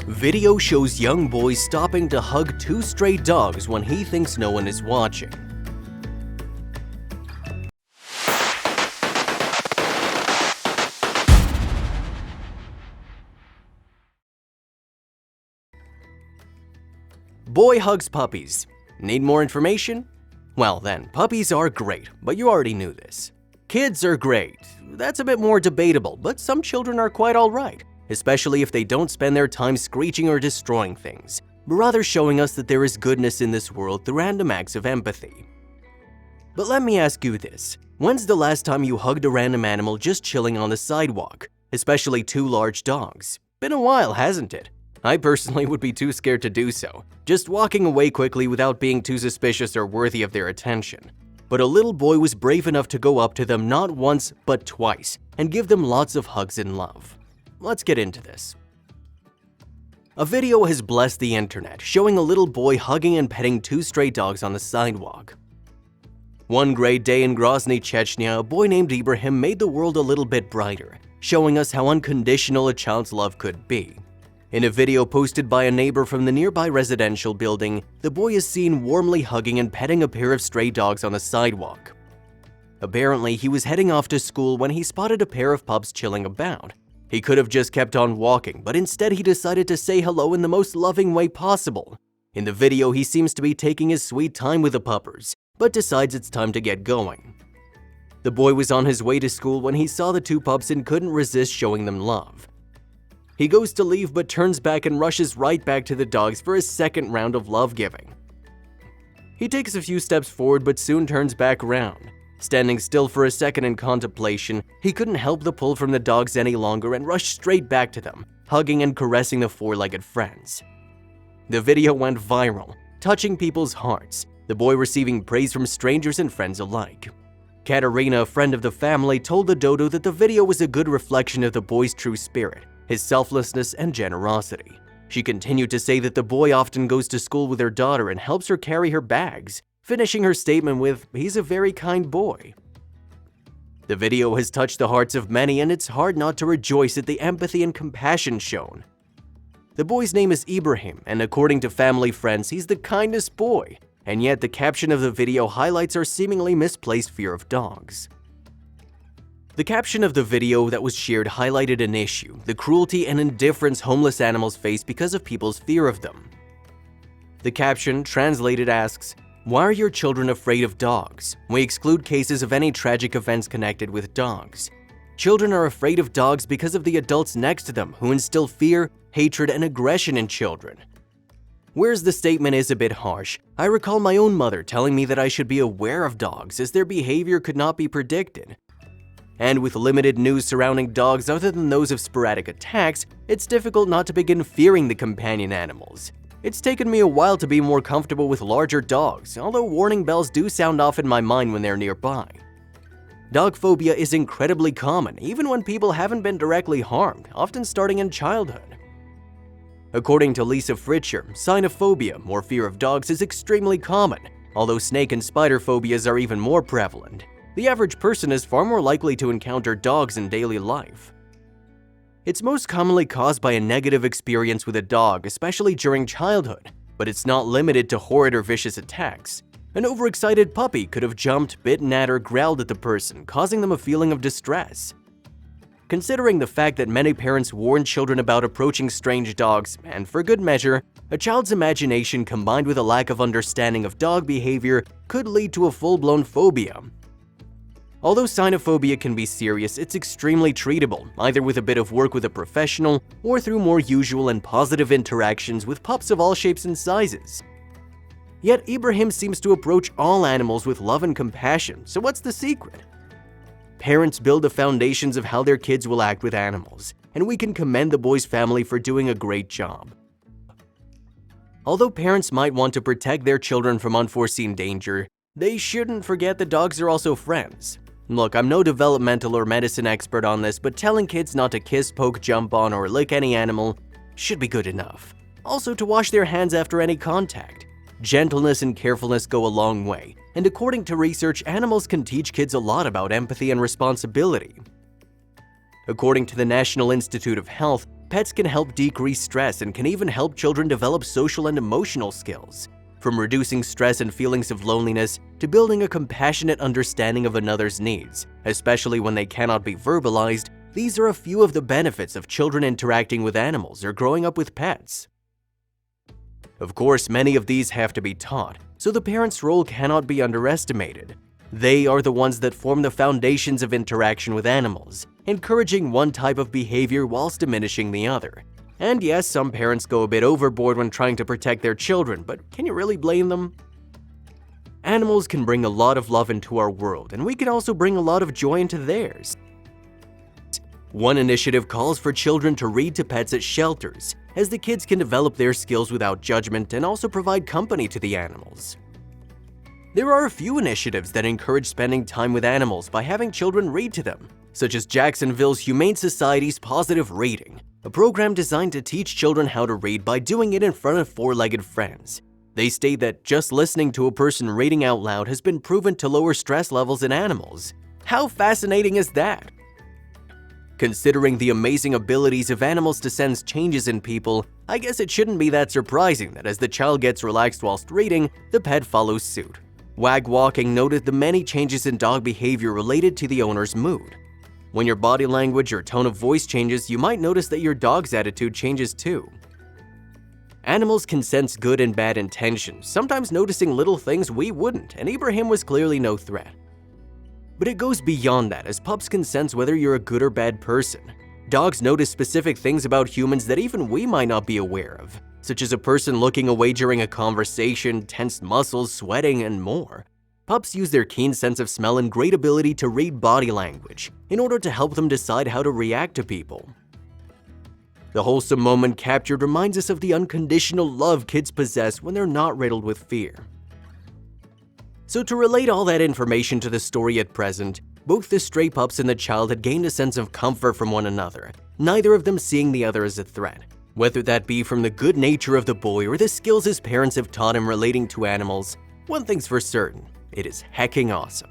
Video shows young boy stopping to hug two stray dogs when he thinks no one is watching. Boy hugs puppies. Need more information? Well then, puppies are great, but you already knew this. Kids are great. That's a bit more debatable, but some children are quite alright, especially if they don't spend their time screeching or destroying things, but rather showing us that there is goodness in this world through random acts of empathy. But let me ask you this, when's the last time you hugged a random animal just chilling on the sidewalk, especially two large dogs? Been a while, hasn't it? I personally would be too scared to do so, just walking away quickly without being too suspicious or worthy of their attention. But a little boy was brave enough to go up to them not once, but twice, and give them lots of hugs and love. Let's get into this. A video has blessed the internet, showing a little boy hugging and petting two stray dogs on the sidewalk. One great day in Grozny, Chechnya, a boy named Ibrahim made the world a little bit brighter, showing us how unconditional a child's love could be. In a video posted by a neighbor from the nearby residential building, the boy is seen warmly hugging and petting a pair of stray dogs on the sidewalk. Apparently, he was heading off to school when he spotted a pair of pups chilling about. He could have just kept on walking, but instead he decided to say hello in the most loving way possible. In the video, he seems to be taking his sweet time with the puppers, but decides it's time to get going. The boy was on his way to school when he saw the two pups and couldn't resist showing them love. He goes to leave but turns back and rushes right back to the dogs for his second round of love giving. He takes a few steps forward but soon turns back around. Standing still for a second in contemplation, he couldn't help the pull from the dogs any longer and rushed straight back to them, hugging and caressing the four-legged friends. The video went viral, touching people's hearts, the boy receiving praise from strangers and friends alike. Katerina, a friend of the family, told the Dodo that the video was a good reflection of the boy's true spirit, his selflessness and generosity. She continued to say that the boy often goes to school with her daughter and helps her carry her bags, finishing her statement with, "He's a very kind boy." The video has touched the hearts of many, and it's hard not to rejoice at the empathy and compassion shown. The boy's name is Ibrahim, and according to family friends, he's the kindest boy, and yet the caption of the video highlights our seemingly misplaced fear of dogs. The caption of the video that was shared highlighted an issue, the cruelty and indifference homeless animals face because of people's fear of them. The caption, translated, asks, "Why are your children afraid of dogs? We exclude cases of any tragic events connected with dogs. Children are afraid of dogs because of the adults next to them who instill fear, hatred, and aggression in children." Whereas the statement is a bit harsh, I recall my own mother telling me that I should be aware of dogs as their behavior could not be predicted. And with limited news surrounding dogs other than those of sporadic attacks, it's difficult not to begin fearing the companion animals. It's taken me a while to be more comfortable with larger dogs, although warning bells do sound off in my mind when they're nearby. Dog phobia is incredibly common, even when people haven't been directly harmed, often starting in childhood. According to Lisa Fritcher, cynophobia, or fear of dogs, is extremely common, although snake and spider phobias are even more prevalent. The average person is far more likely to encounter dogs in daily life. It's most commonly caused by a negative experience with a dog, especially during childhood, but it's not limited to horrid or vicious attacks. An overexcited puppy could have jumped, bitten at, or growled at the person, causing them a feeling of distress. Considering the fact that many parents warn children about approaching strange dogs, and for good measure, a child's imagination combined with a lack of understanding of dog behavior could lead to a full-blown phobia. Although cynophobia can be serious, it's extremely treatable, either with a bit of work with a professional or through more usual and positive interactions with pups of all shapes and sizes. Yet Ibrahim seems to approach all animals with love and compassion, so what's the secret? Parents build the foundations of how their kids will act with animals, and we can commend the boy's family for doing a great job. Although parents might want to protect their children from unforeseen danger, they shouldn't forget that dogs are also friends. Look, I'm no developmental or medicine expert on this, but telling kids not to kiss, poke, jump on, or lick any animal should be good enough. Also, to wash their hands after any contact. Gentleness and carefulness go a long way, and according to research, animals can teach kids a lot about empathy and responsibility. According to the National Institute of Health, pets can help decrease stress and can even help children develop social and emotional skills. From reducing stress and feelings of loneliness to building a compassionate understanding of another's needs, especially when they cannot be verbalized, these are a few of the benefits of children interacting with animals or growing up with pets. Of course, many of these have to be taught, so the parent's role cannot be underestimated. They are the ones that form the foundations of interaction with animals, encouraging one type of behavior whilst diminishing the other. And yes, some parents go a bit overboard when trying to protect their children, but can you really blame them? Animals can bring a lot of love into our world, and we can also bring a lot of joy into theirs. One initiative calls for children to read to pets at shelters, as the kids can develop their skills without judgment and also provide company to the animals. There are a few initiatives that encourage spending time with animals by having children read to them, such as Jacksonville's Humane Society's Positive Reading, a program designed to teach children how to read by doing it in front of four-legged friends. They state that just listening to a person reading out loud has been proven to lower stress levels in animals. How fascinating is that? Considering the amazing abilities of animals to sense changes in people, I guess it shouldn't be that surprising that as the child gets relaxed whilst reading, the pet follows suit. Wag Walking noted the many changes in dog behavior related to the owner's mood. When your body language or tone of voice changes, you might notice that your dog's attitude changes too. Animals can sense good and bad intentions, sometimes noticing little things we wouldn't, and Ibrahim was clearly no threat. But it goes beyond that, as pups can sense whether you're a good or bad person. Dogs notice specific things about humans that even we might not be aware of, such as a person looking away during a conversation, tensed muscles, sweating, and more. Pups use their keen sense of smell and great ability to read body language in order to help them decide how to react to people. The wholesome moment captured reminds us of the unconditional love kids possess when they're not riddled with fear. So to relate all that information to the story at present, both the stray pups and the child had gained a sense of comfort from one another, neither of them seeing the other as a threat. Whether that be from the good nature of the boy or the skills his parents have taught him relating to animals, one thing's for certain, it is hecking awesome.